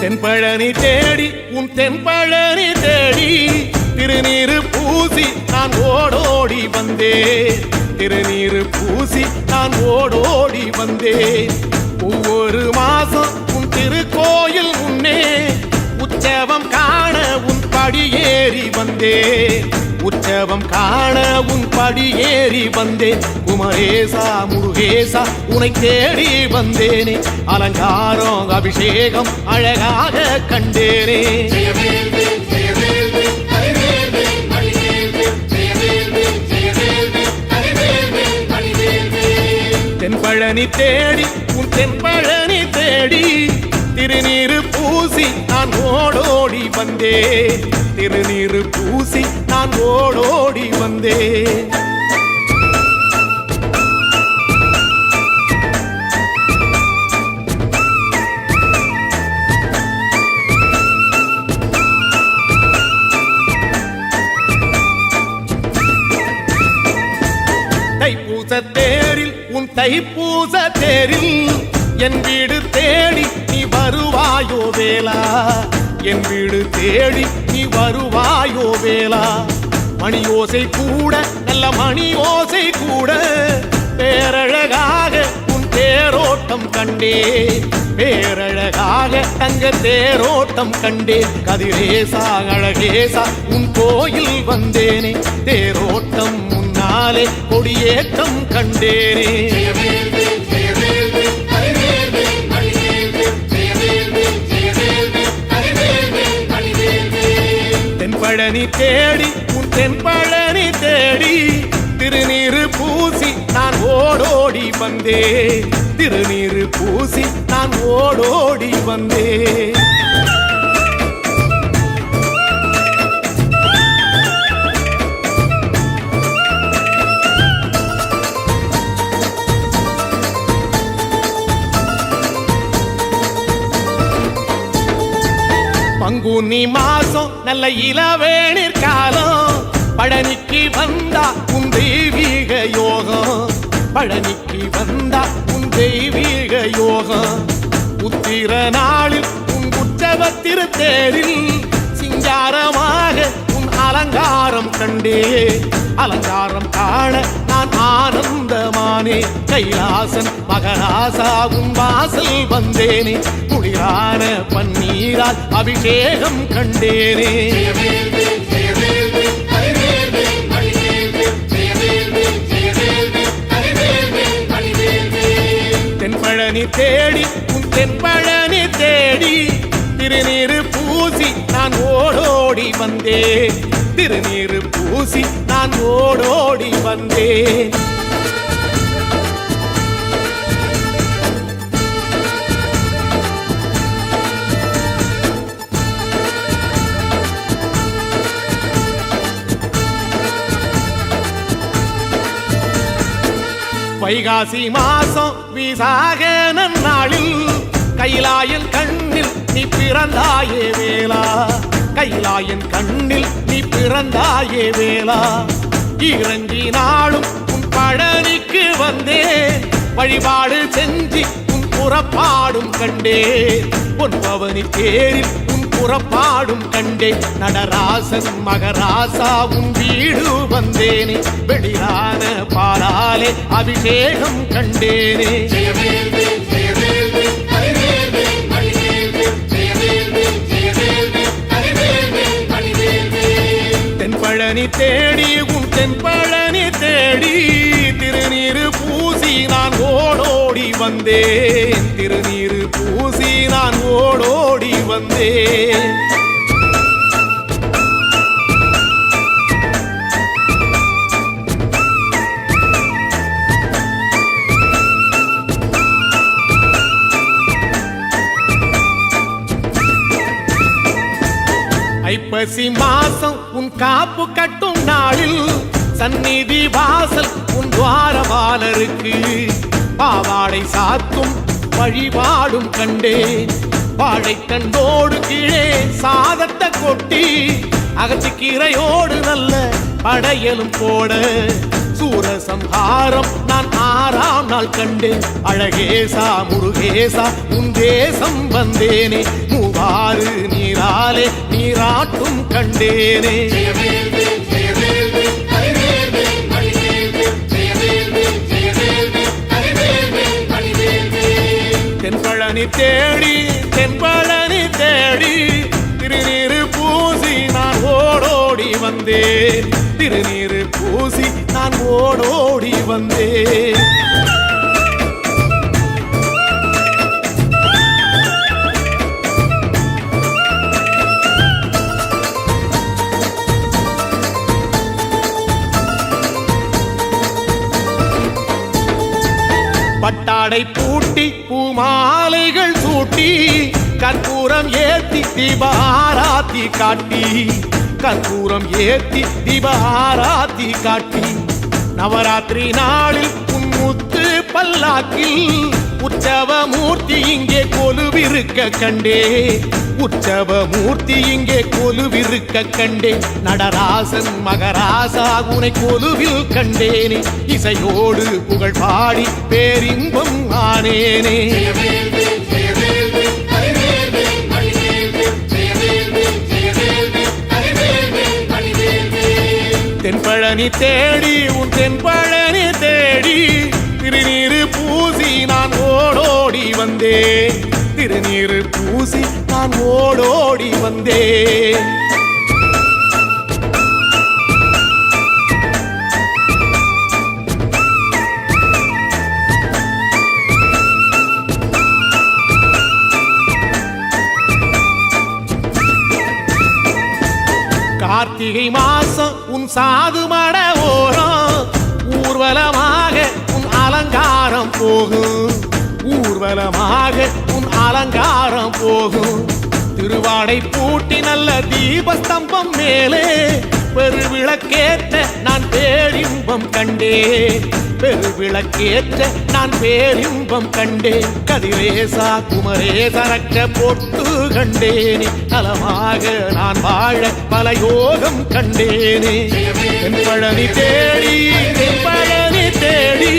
தென்பழனி தேடி உன் தென்பழனி தேடி திருநீரு பூசி நான் ஓடோடி வந்தேன். திருநீரு பூசி நான் ஓடோடி வந்தேன். ஒவ்வொரு மாசம் உன் திருக்கோயில் முன்னே உற்சவம் காண உன் படியேறி வந்தேன். உற்சவம் காண உன் படியேறி வந்தேன். குமரேசா முருகேசா உனை தேடி வந்தேனே. அலங்காரம் அபிஷேகம் அழகாக கண்டேனே. தென்பழனி தேடி உன் தென்பழனி தேடி திருநீரு பூசி நான் ஓடோடி வந்தேன். திருநீரு பூசி நான் ஓடோடி வந்தேன். தைப்பூச தேரில் உன் தைப்பூச தேரில் என் வீடு தேடி நீ வருவாயோ வேளா. என் வீடு தேடி நீ வருவாயோ வேளா. மணி ஓசை கூட நல்ல மணி ஓசை கூட பேரழகாக உன் தேரோட்டம் கண்டே. பேரழகாக தங்க தேரோட்டம் கண்டே. கதிரேசா அழகேசா உன் கோயில் வந்தேனே. தேரோட்டம் முன்னாலே கொடியேற்றம் கண்டேனே. தென்பழனி தேடி உன் தென்பழனி தேடி திருநீரு பூசி நான் ஓடோடி வந்தேன். திருநீரு பூசி நான் ஓடோடி வந்தேன். பங்குனி மாசம் நல்ல இளவேணிற் காலம். பழனிக்கு வந்தா உன் தெய்வீக யோகம். பழனிக்கு வந்தா உன் தெய்வீக யோகம். உத்திர நாளில் உன் உற்சவ திருத்தேரில் சிங்காரமாக உன் அலங்காரம் கண்டே. அலங்காரம் காண நான் ஆனந்தமானே. கைலாசன் மகராசா உன் வாசல் வந்தேனே. குளிரான பன்னீரால் அபிஷேகம் கண்டேனே. தென்பழனி தேடி உன் தென்பழனி தேடி திருநீரு பூசி நான் ஓடோடி வந்தேன். திருநீரு பூசி நான் ஓடோடி வந்தேன். வைகாசி மாசம் விசாக நன்னாளில் கைலாயன் கண்ணில் நீ பிறந்தாயே வேளா. கைலாயன் கண்ணில் நீ பிறந்தாயே வேளா. இறங்கி நாளும் உன் பழனிக்கு வந்தேன். வழிபாடு செஞ்சு உன் புறப்பாடும் கண்டே. உன் பவனி தேரில் உன் புறப்பாடும் கண்டே. நடராசன் மகராசா உன் வீடு வந்தேனே. வெளியான பாலாலே அபிஷேகம் கண்டேனே. தென்பழனி தேடி உன் தென்பழனி தேடி திருநீரு பூசி நான் ஓடோடி வந்தேன். திருநீரு பூசி நான் ஓடோடி வந்தேன். ஐப்பசி மாசம் உன் காப்பு கட்டும் நாளில் சந்நிதி வாசல் உன் துவாரபாலருக்கு பாவாடை சாத்தும் வழிபாடும் கண்டேன். வாழைத்தண்டோடு கீழே சாதத்தை கொட்டி அகச்சிக்கீரையோடு நல்ல படையலும் போட சூரசம்ஹாரம் நான் 6ஆம் நாள் கண்டேன் அழகேசா முருகேசா உன் தேசம் வந்தேனே மூவாறு நீராலே நீராட்டும் கண்டேனே தென்பழனி தேடி தென்பழனி தேடி திருநீரு பூசி நான் ஓடோடி வந்தேன் திருநீரு பூசி நான் ஓடோடி வந்தேன் பட்டாடை பூட்டி பூமாலைகள் சூட்டி கற்பூரம் ஏத்தி தீபாராத்தி காட்டி கற்பூரம் ஏத்தி தீபாராத்தி காட்டி நவராத்திரி நாளில் முத்து பல்லாக்கில் உற்சவ மூர்த்தி இங்கே கொலுவிருக்க கண்டே உற்சவ மூர்த்தி இங்கே கொலுவிருக்க கண்டே நடராசன் மகராசா உனை கொலுவில் கண்டேனே இசையோடு புகழ் பாடி பேரின்பம் ஆனேனே தென்பழனி தேடி உன் தென்பழனி தேடி திருநீரு பூசி நான் ஓடோடி வந்தேன் திருநீரு பூசி நான் ஓடோடி வந்தேன் கார்த்திகை மாசம் உன் சாது மட ஓரம் ஊர்வலமாக உன் அலங்காரம் போகும் ஊர்வலமாக உன் அலங்காரம் போகும் திருவாடை பூட்டி நல்ல தீபஸ்தம்பம் மேலே பெருவிளக்கேற்ற நான் பேரின்பம் கண்டேன் பெருவிளக்கேற்ற நான் பேரின்பம் கண்டேன் கதிரேசா குமரேசரக்க பொட்டு கண்டேனே நலமாக நான் வாழ பல யோகம் கண்டேனே தென்பழனி தேடி தென்பழனி தேடி